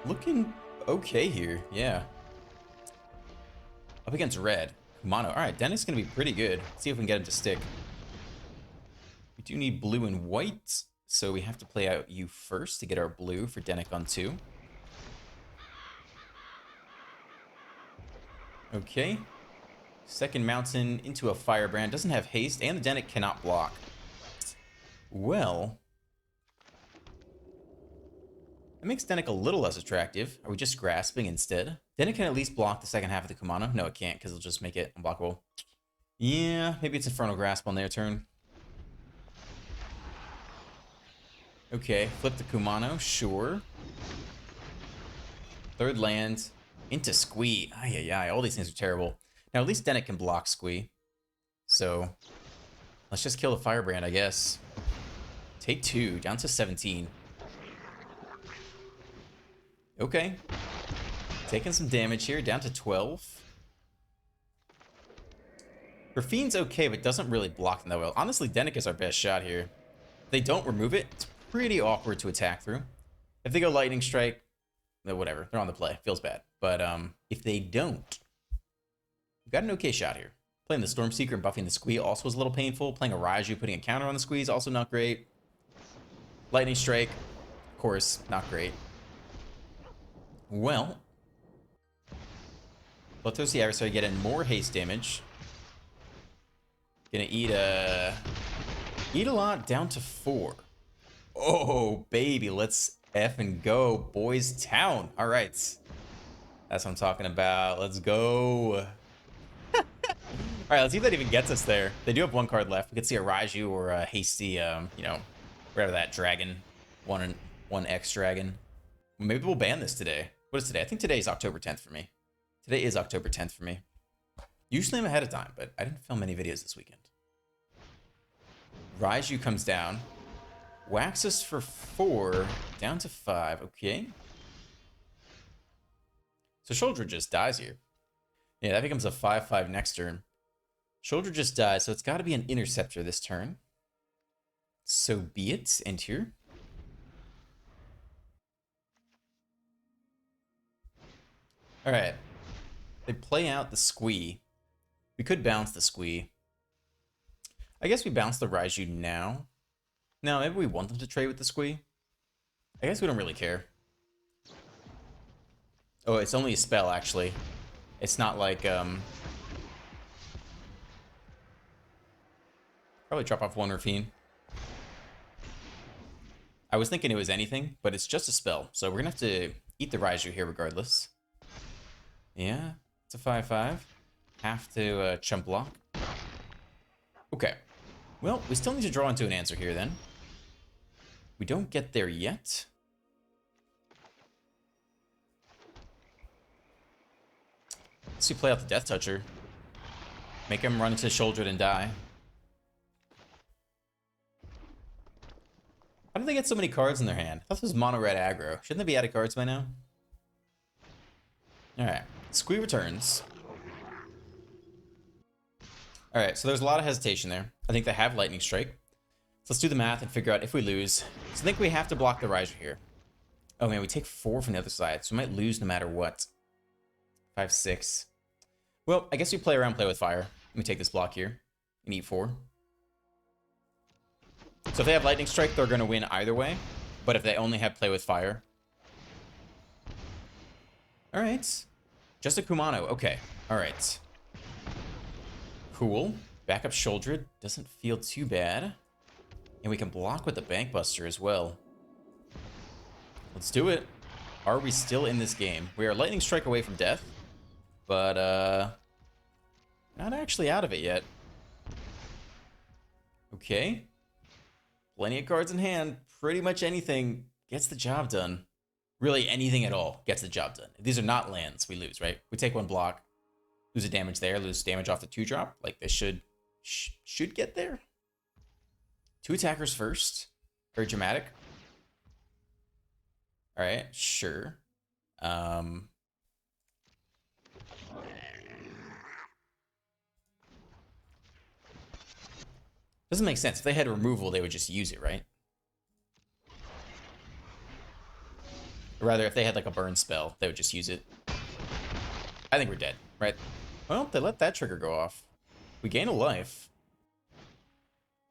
Looking okay here, yeah. Up against red. Kumano. Alright, Dennis gonna be pretty good. Let's see if we can get him to stick. We do need blue and white, so we have to play out you first to get our blue for Denick on 2. Okay. Second mountain into a Firebrand. Doesn't have haste, and the Denick cannot block. Well, that makes Denick a little less attractive. Are we just grasping instead? Denick can at least block the second half of the Kumano. No, it can't, because it'll just make it unblockable. Yeah, maybe it's Infernal Grasp on their turn. Okay, flip the Kumano, sure. Third land, into Squee. Ay, ay, ay, all these things are terrible. Now, at least Denick can block Squee. So, let's just kill the Firebrand, I guess. Take 2, down to 17. Okay. Taking some damage here, down to 12. Graffine's okay, but doesn't really block them that well. Honestly, Denick is our best shot here. If they don't remove it, it's pretty awkward to attack through. If they go Lightning Strike, whatever, they're on the play. Feels bad. But if they don't, we've got an okay shot here. Playing the Stormseeker and buffing the Squee also was a little painful. Playing a Raiju, putting a counter on the Squeeze, also not great. Lightning Strike, of course, not great. Well, Bloodthirsty the Adversary getting more haste damage. Gonna eat a lot down to 4. Oh, baby, let's effing go, boys town. All right, that's what I'm talking about. Let's go. All right, let's see if that even gets us there. They do have 1 card left. We could see a Raiju or a hasty, you know, whatever that dragon, 1X dragon. Maybe we'll ban this today. What is today? I think today is October 10th for me. Today is October 10th for me. Usually I'm ahead of time, but I didn't film any videos this weekend. Raiju comes down. Whacks us for 4, down to 5. Okay. So Shoulder just dies here. Yeah, that becomes a 5/5 next turn. Shoulder just dies, so it's got to be an Interceptor this turn. So be it. Enter. All right. They play out the Squee. We could bounce the Squee. I guess we bounce the Raiju now. No, maybe we want them to trade with the Squee. I guess we don't really care. Oh, it's only a spell, actually. It's not like, probably drop off 1 Raffine. I was thinking it was anything, but it's just a spell. So we're gonna have to eat the Raiju here regardless. Yeah, it's a 5/5. Have to chump block. Okay. Well, we still need to draw into an answer here then. We don't get there yet. Let's see, play out the Death Toucher. Make him run into Shoulder and die. How did they get so many cards in their hand? I thought this was mono red aggro. Shouldn't they be out of cards by now? Alright. Squee returns. Alright, so there's a lot of hesitation there. I think they have Lightning Strike. So let's do the math and figure out if we lose. So I think we have to block the Raiju here. Oh man, we take 4 from the other side, so we might lose no matter what. 5/6. Well, I guess we play around, play with fire. Let me take this block here and eat 4. So if they have Lightning Strike, they're going to win either way. But if they only have play with fire. Alright. Just a Kumano. Okay. Alright. Cool. Backup Shoulder doesn't feel too bad. And we can block with the Bank Buster as well. Let's do it. Are we still in this game? We are Lightning Strike away from death. But, not actually out of it yet. Okay. Plenty of cards in hand. Pretty much anything gets the job done. Really, anything at all gets the job done. If these are not lands, we lose, right? We take 1 block, lose a damage there, lose damage off the 2-drop. Like, they should get there. 2 attackers first. Very dramatic. All right, sure. Doesn't make sense. If they had removal, they would just use it, right? Or rather, if they had like a burn spell, they would just use it. I think we're dead, right? Well, they let that trigger go off. We gain a life.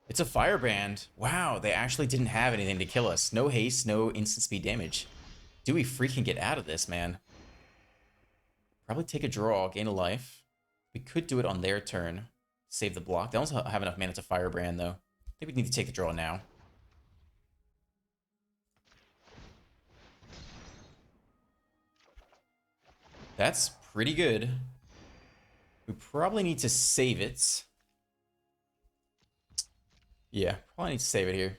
It's a Firebrand. Wow, they actually didn't have anything to kill us. No haste, no instant speed damage. Do we freaking get out of this, man? Probably take a draw, gain a life. We could do it on their turn. Save the block. They don't have enough mana to Firebrand, though. I think we need to take the draw now. That's pretty good. We probably need to save it. Yeah, probably need to save it here.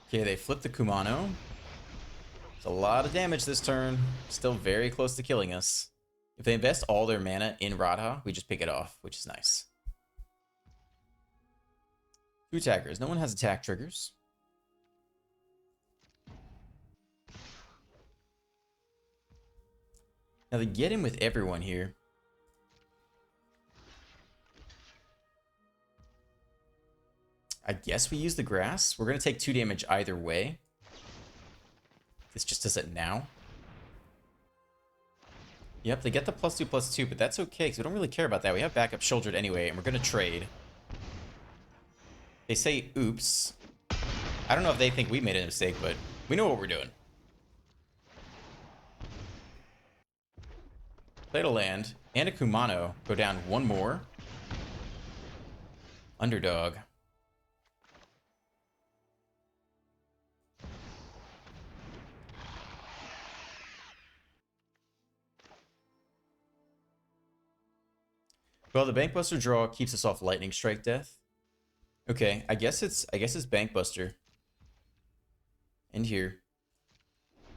Okay, they flip the Kumano. It's a lot of damage this turn. Still very close to killing us. If they invest all their mana in Radha, we just pick it off, which is nice. 2 attackers. No one has attack triggers. Now they get in with everyone here. I guess we use the grass. We're going to take 2 damage either way. This just does it now. Yep, they get the +2/+2, but that's okay, because we don't really care about that. We have backup shouldered anyway, and we're going to trade. They say, oops. I don't know if they think we made a mistake, but we know what we're doing. Played a land, and a Kumano. Go down 1 more. Underdog. Well, the Bankbuster draw keeps us off Lightning Strike death. Okay, I guess it's Bankbuster. And here.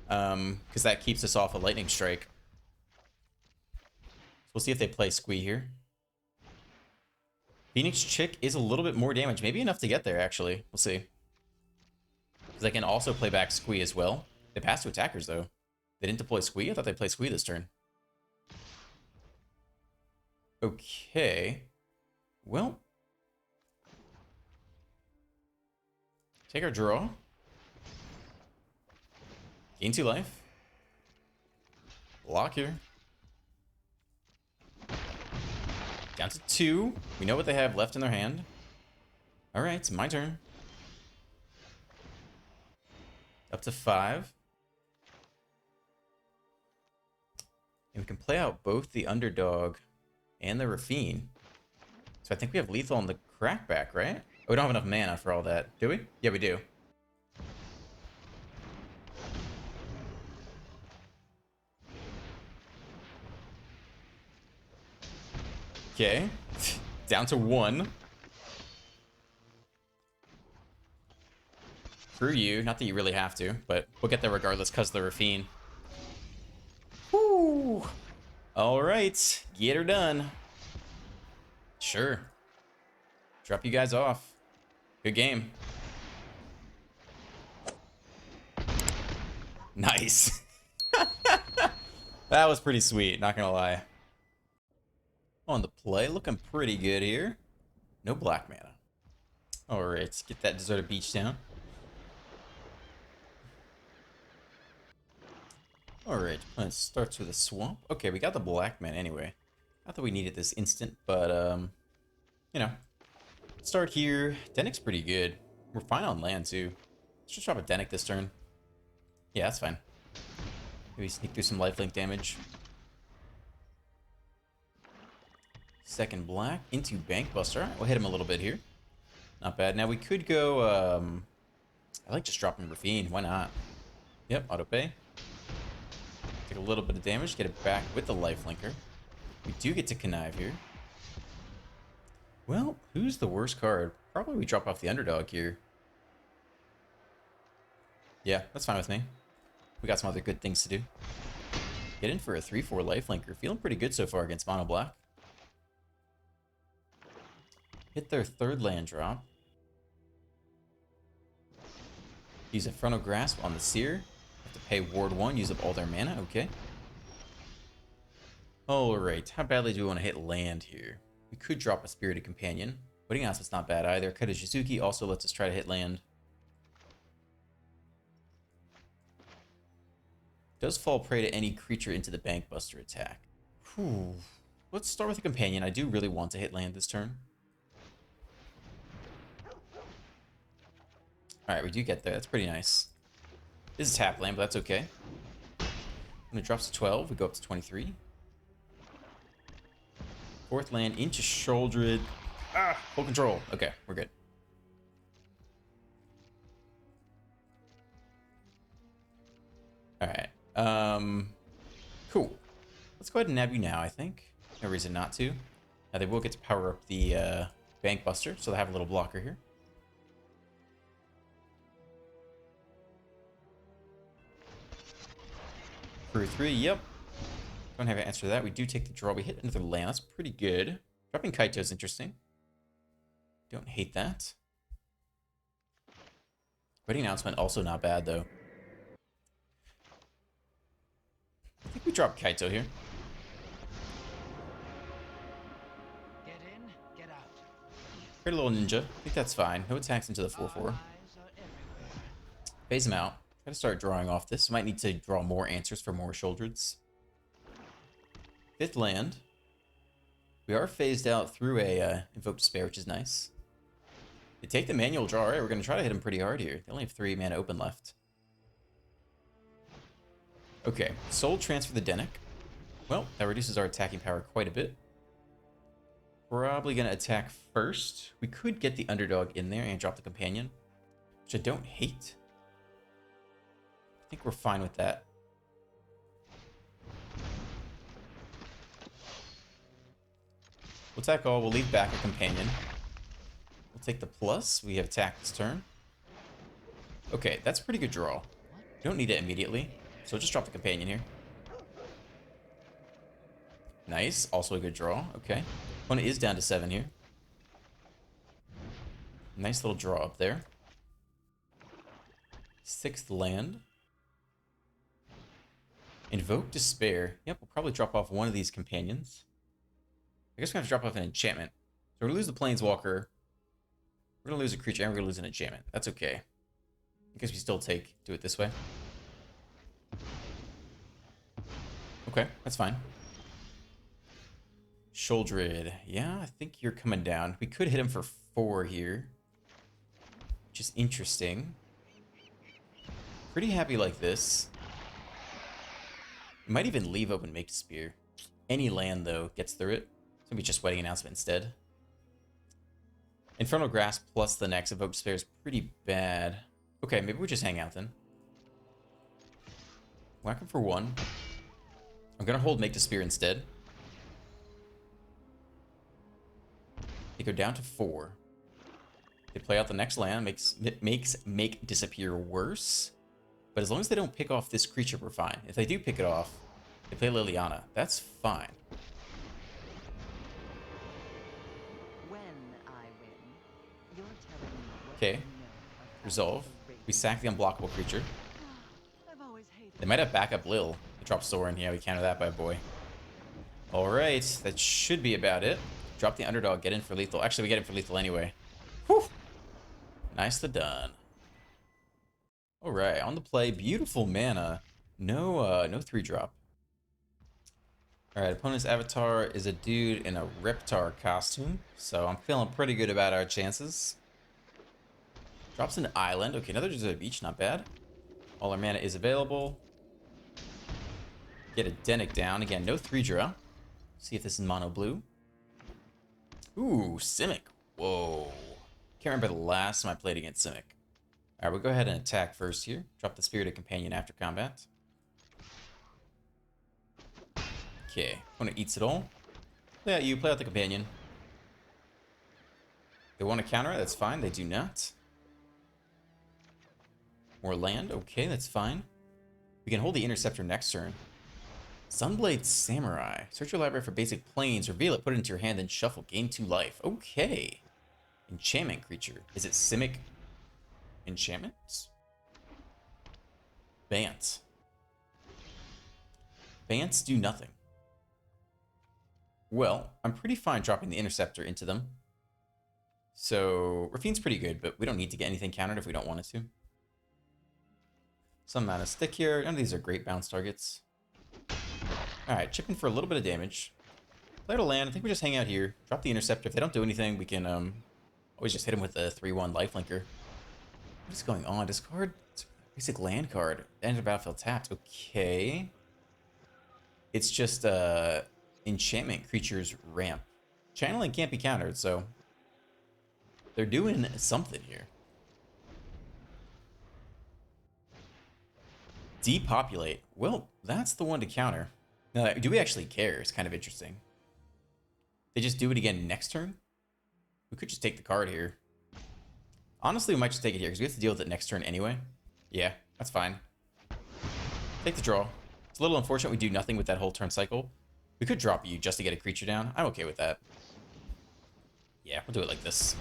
Because that keeps us off a Lightning Strike. So we'll see if they play Squee here. Phoenix Chick is a little bit more damage. Maybe enough to get there, actually. We'll see. Because they can also play back Squee as well. They pass to attackers, though. They didn't deploy Squee? I thought they played Squee this turn. Okay. Well. Take our draw. Gain 2 life. Block here. Down to 2. We know what they have left in their hand. Alright, it's my turn. Up to 5. And we can play out both the Underdog and the Rafine. So I think we have lethal on the Crackback, right? Oh, we don't have enough mana for all that. Do we? Yeah, we do. Okay. Down to 1. Screw you. Not that you really have to, but we'll get there regardless because of the Rafine. Woo! Alright. Get her done. Sure. Drop you guys off. Good game. Nice. That was pretty sweet, not gonna lie. On the play, looking pretty good here. No black mana. Alright, let's get that deserted beach down. Alright, plan starts with a swamp. Okay, we got the black mana anyway. Not that we needed this instant, but, you know. Start here. Dennick's pretty good. We're fine on land, too. Let's just drop a Dennick this turn. Yeah, that's fine. Maybe sneak through some lifelink damage. Second black into Bankbuster. Alright, we'll hit him a little bit here. Not bad. Now we could go, I like just dropping Rafine. Why not? Yep, auto pay. Take a little bit of damage, get it back with the lifelinker. We do get to connive here. Well, who's the worst card? Probably we drop off the Underdog here. Yeah, that's fine with me. We got some other good things to do. Get in for a 3/4 lifelinker. Feeling pretty good so far against mono black. Hit their 3rd land drop. Use a Frontal Grasp on the Seer. Have to pay Ward 1, use up all their mana. Okay. Alright, how badly do we want to hit land here? We could drop a Spirited Companion. Wedding Announcement's not bad either. Kaidojizuki also lets us try to hit land. Does fall prey to any creature into the Bankbuster attack. Whew. Let's start with a companion. I do really want to hit land this turn. Alright, we do get there. That's pretty nice. This is tap land, but that's okay. When it drops to 12, we go up to 23. Fourth land into Sholdred. Ah, full control. Okay, we're good. Alright. Cool. Let's go ahead and nab you now, I think. No reason not to. Now they will get to power up the Bankbuster, so they have a little blocker here. For 3, yep. Don't have an answer to that. We do take the draw. We hit another land. That's pretty good. Dropping Kaito is interesting. Don't hate that. Wedding Announcement also not bad, though. I think we drop Kaito here. Get in, get out. Great little ninja. I think that's fine. No attacks into the 4/4. Phase him out. Gotta start drawing off this. Might need to draw more answers for more Sholdreds. Fifth land. We are phased out through a Invoke Despair, which is nice. They take the manual draw. All right, we're going to try to hit him pretty hard here. They only have 3 mana open left. Okay, Soul Transfer the Denic. Well, that reduces our attacking power quite a bit. Probably going to attack first. We could get the Underdog in there and drop the Companion, which I don't hate. I think we're fine with that. We'll attack all. We'll leave back a Companion. We'll take the plus. We have attacked this turn. Okay, that's a pretty good draw. We don't need it immediately, so just drop the Companion here. Nice. Also a good draw. Okay. Opponent is down to 7 here. Nice little draw up there. 6th land. Invoke Despair. Yep, we'll probably drop off one of these companions. I guess we're going to drop off an enchantment. So we're going to lose the Planeswalker. We're going to lose a creature, and we're going to lose an enchantment. That's okay. I guess we still do it this way. Okay, that's fine. Sholdred. Yeah, I think you're coming down. We could hit him for 4 here, which is interesting. Pretty happy like this. We might even leave open Make Spear. Any land, though, gets through it. It's going to be just Wedding Announcement instead. Infernal Grasp plus the next Evoke Despair is pretty bad. Okay, maybe we just hang out then. Whack him for 1. I'm going to hold Make Despair instead. They go down to 4. They play out the next land, makes Make Disappear worse. But as long as they don't pick off this creature, we're fine. If they do pick it off, they play Liliana. That's fine. When I win, you're telling me what Okay. you know about Resolve. the We sack the unblockable creature. I've always hated They might have backup Lil. They drop Sorin. Yeah, we counter that by boy. Alright, that should be about it. Drop the Underdog, get in for lethal. Actually, we get in for lethal anyway. Whew. Nicely done. Alright, on the play. Beautiful mana. No 3-drop. Alright, opponent's avatar is a dude in a Reptar costume. So I'm feeling pretty good about our chances. Drops an island. Okay, another Desert Beach, not bad. All our mana is available. Get a Denic down. Again, no 3-draw. See if this is mono blue. Ooh, Simic. Whoa. Can't remember the last time I played against Simic. Alright, we'll go ahead and attack first here. Drop the Spirited Companion after combat. Okay, opponent eats it all. Play out you, play out the Companion. They want to counter it, that's fine. They do not. More land, okay, that's fine. We can hold the Interceptor next turn. Sunblade Samurai. Search your library for basic planes, reveal it, put it into your hand, then shuffle. Gain 2 life. Okay. Enchantment creature. Is it Simic enchantments? Bants. Bants do nothing. Well, I'm pretty fine dropping the Interceptor into them. So Rafine's pretty good, but we don't need to get anything countered if we don't want it to. Some amount of stick here. None of these are great bounce targets. Alright, chipping for a little bit of damage. Play to land. I think we just hang out here. Drop the interceptor. If they don't do anything, we can always just hit him with a 3-1 lifelinker. What is going on? Discard basic land card. End of battlefield tapped. Okay. It's just enchantment creatures ramp. Channeling can't be countered, so they're doing something here. Depopulate. Well, that's the one to counter. Now, do we actually care? It's kind of interesting. They just do it again next turn? We could just take the card here. Honestly, we might just take it here because we have to deal with it next turn anyway. Yeah, that's fine. Take the draw. It's a little unfortunate we do nothing with that whole turn cycle. We could drop you just to get a creature down. I'm okay with that. Yeah, we'll do it like this.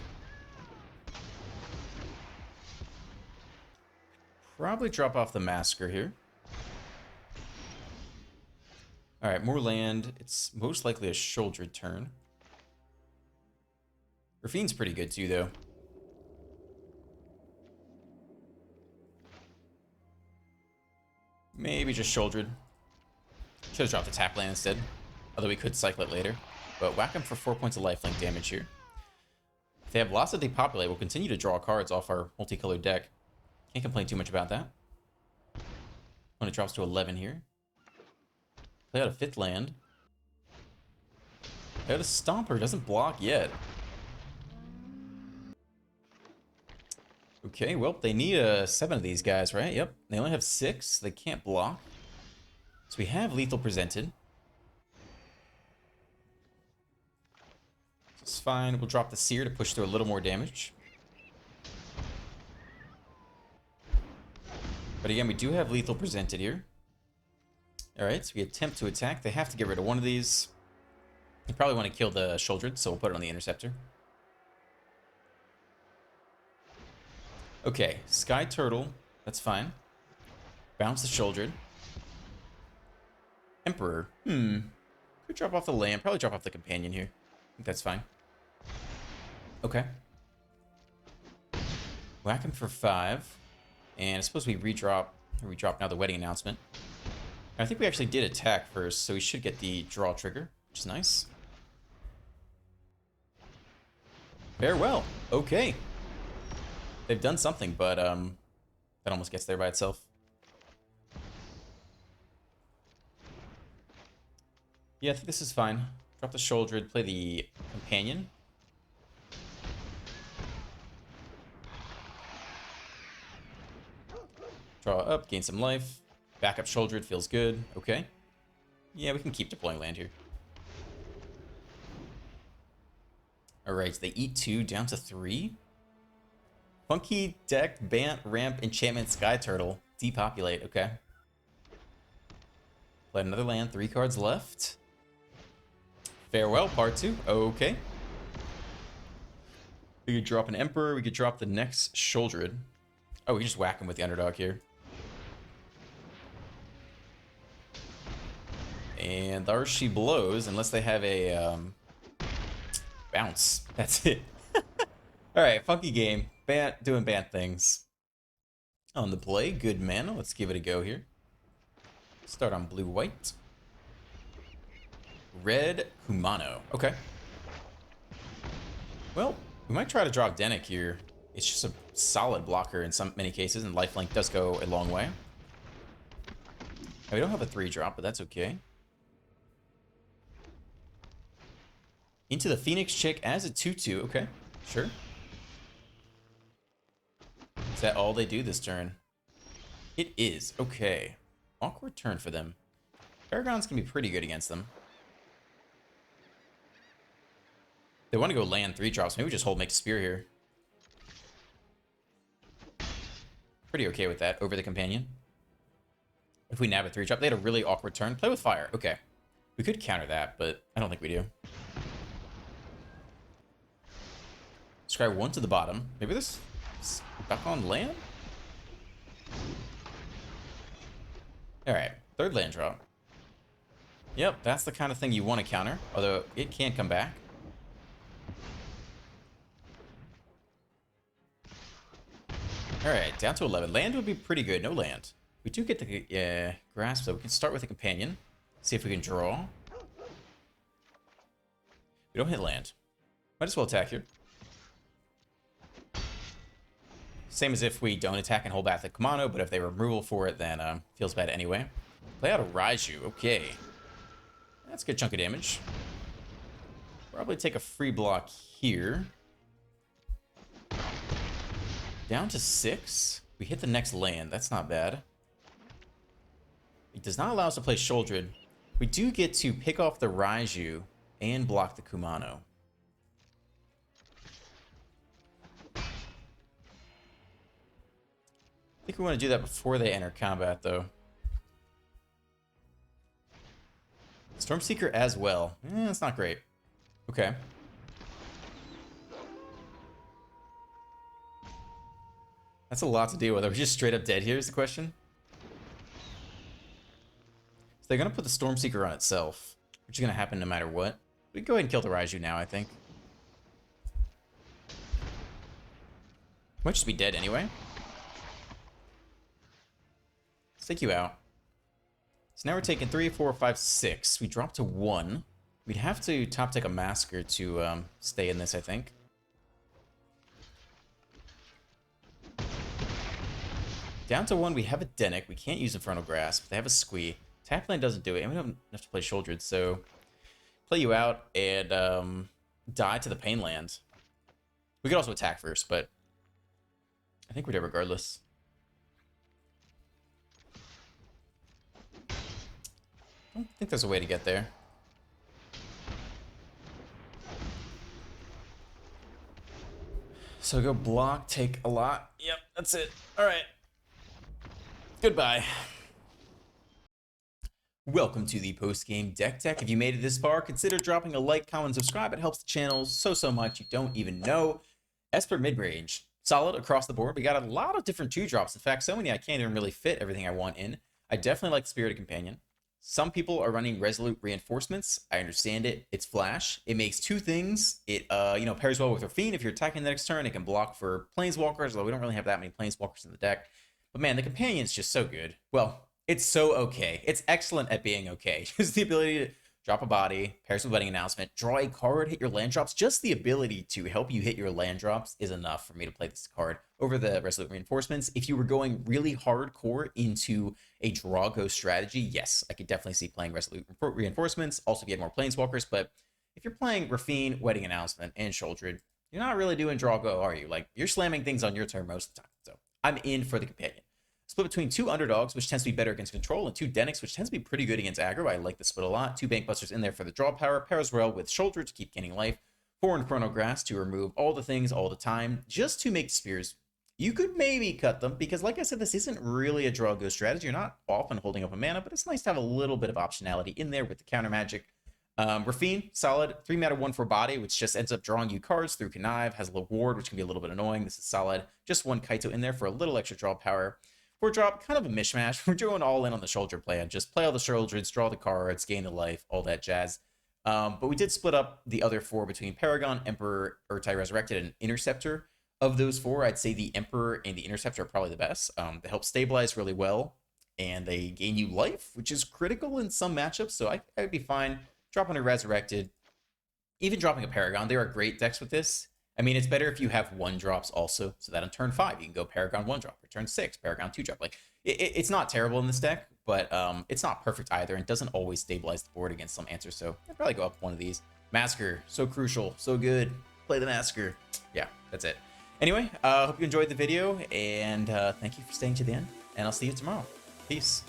Probably drop off the Massacre here. Alright, more land. It's most likely a Shouldered turn. Rafine's pretty good too, though. Maybe just Shouldered. Should have dropped the tap land instead. Although we could cycle it later. But whack him for 4 points of lifelink damage here. If they have lots of Depopulate, we'll continue to draw cards off our multicolored deck. Can't complain too much about that. When it drops to 11 here. Play out a 5th land. Play out a Stomper. Doesn't block yet. Okay, well, they need 7 of these guys, right? Yep. They only have 6. They can't block. So we have lethal presented. It's fine. We'll drop the Seer to push through a little more damage. But again, we do have lethal presented here. Alright, so we attempt to attack. They have to get rid of one of these. They probably want to kill the Shouldered, so we'll put it on the Interceptor. Okay, Sky Turtle. That's fine. Bounce the Shouldered. Emperor. Could drop off the land. Probably drop off the Companion here. I think that's fine. Okay. Whack him for 5. And I suppose we redrop now the Wedding Announcement. And I think we actually did attack first, so we should get the draw trigger, which is nice. Farewell. Okay. They've done something, but that almost gets there by itself. Yeah, I think this is fine. Drop the Shouldered, play the Companion. Draw up, gain some life. Backup Shouldered feels good. Okay. Yeah, we can keep deploying land here. Alright, they eat 2 down to 3. Funky deck, Bant, Ramp, Enchantment, Sky Turtle. Depopulate, okay. Play another land, 3 cards left. Farewell, part 2. Okay. We could drop an Emperor, we could drop the next Shouldered. Oh, we just whack him with the Underdog here. And there she blows, unless they have a bounce. That's it. Alright, funky game. Bant, doing Bant things. On the play, good mana. Let's give it a go here. Start on blue-white. Red Kumano. Okay. Well, we might try to draw Denick here. It's just a solid blocker in many cases, and lifelink does go a long way. Now, we don't have a 3-drop, but that's okay. Into the Phoenix Chick as a 2/2. Okay, sure. Is that all they do this turn? It is. Okay. Awkward turn for them. Paragon's gonna be pretty good against them. They want to go land 3-drops. Maybe we just hold Make Spear here. Pretty okay with that over the Companion. If we nab a 3-drop, they had a really awkward turn. Play with fire. Okay. We could counter that, but I don't think we do. Scry 1 to the bottom. Maybe this is back on land? Alright, 3rd land drop. Yep, that's the kind of thing you want to counter, although it can come back. Alright, down to 11. Land would be pretty good. No land. We do get the grasp, though. We can start with a companion. See if we can draw. We don't hit land. Might as well attack here. Same as if we don't attack and hold back the Kumano, but if they removal for it, then feels bad anyway. Play out a Raiju. Okay. That's a good chunk of damage. Probably take a free block here. Down to 6. We hit the next land. That's not bad. It does not allow us to play Sholdred. We do get to pick off the Raiju and block the Kumano. I think we want to do that before they enter combat, though. Stormseeker as well. That's not great. Okay. That's a lot to deal with. Are we just straight up dead here is the question? So they're going to put the Stormseeker on itself, which is going to happen no matter what. We can go ahead and kill the Raiju now, I think. Might just be dead anyway. Let's take you out. So now we're taking 3, 4, 5, 6. We drop to 1. We'd have to top deck a Masker to stay in this, I think. Down to 1, we have a Denic. We can't use Infernal Grasp. They have a Squee. Tap land doesn't do it, and we don't have enough to play Sholdred, so play you out and die to the Pain Land. We could also attack first, but I think we're dead regardless. I don't think there's a way to get there. So go block, take a lot. Yep, that's it. All right. Goodbye. Welcome to the post-game deck tech. If you made it this far, consider dropping a like, comment, and subscribe. It helps the channel so much you don't even know. Esper mid-range, solid across the board. We got a lot of different 2-drops. In fact, so many I can't even really fit everything I want in. I definitely like Spirited Companion. Some people are running Resolute Reinforcements. I understand it. It's flash. It makes 2 things. It pairs well with Rafine. If you're attacking the next turn, it can block for Planeswalkers, although we don't really have that many Planeswalkers in the deck. But man, the Companion's just so good. Well, it's so okay. It's excellent at being okay. Just the ability to drop a body, pairs with Wedding Announcement, draw a card, hit your land drops. Just the ability to help you hit your land drops is enough for me to play this card over the Resolute Reinforcements. If you were going really hardcore into a draw go strategy, yes, I could definitely see playing Resolute Reinforcements. Also get more Planeswalkers, but if you're playing Rafine, Wedding Announcement, and Sholdred, you're not really doing draw go, are you? Like, you're slamming things on your turn most of the time. So I'm in for the Companion. Split between 2 Underdogs, which tends to be better against control, and 2 Denics, which tends to be pretty good against aggro. I like the split a lot. 2 Bankbusters in there for the draw power. Pairs well with Shoulder to keep gaining life. 4 Infernal Grass to remove all the things all the time, just to make spears. You could maybe cut them, because like I said, this isn't really a draw go strategy. You're not often holding up a mana, but it's nice to have a little bit of optionality in there with the counter magic. Rafine, solid. 3 mana 1/4 body, which just ends up drawing you cards through Connive. Has a little ward, which can be a little bit annoying. This is solid. Just 1 Kaito in there for a little extra draw power. 4-drop, kind of a mishmash. We're doing all in on the Shoulder plan. Just play all the Shouldreds, draw the cards, gain the life, all that jazz. But we did split up the other 4 between Paragon, Emperor, Urtai Resurrected, and Interceptor. Of those 4, I'd say the Emperor and the Interceptor are probably the best. They help stabilize really well, and they gain you life, which is critical in some matchups, so I would be fine dropping a Resurrected. Even dropping a Paragon, there are great decks with this. I mean, it's better if you have 1-drops also, so that on turn 5, you can go Paragon 1-drop, or turn 6, Paragon 2-drop. Like, it's not terrible in this deck, but it's not perfect either, and doesn't always stabilize the board against some answers, so I'd probably go up one of these. Massacre, so crucial, so good. Play the Massacre. Yeah, that's it. Anyway, hope you enjoyed the video, and thank you for staying to the end, and I'll see you tomorrow. Peace.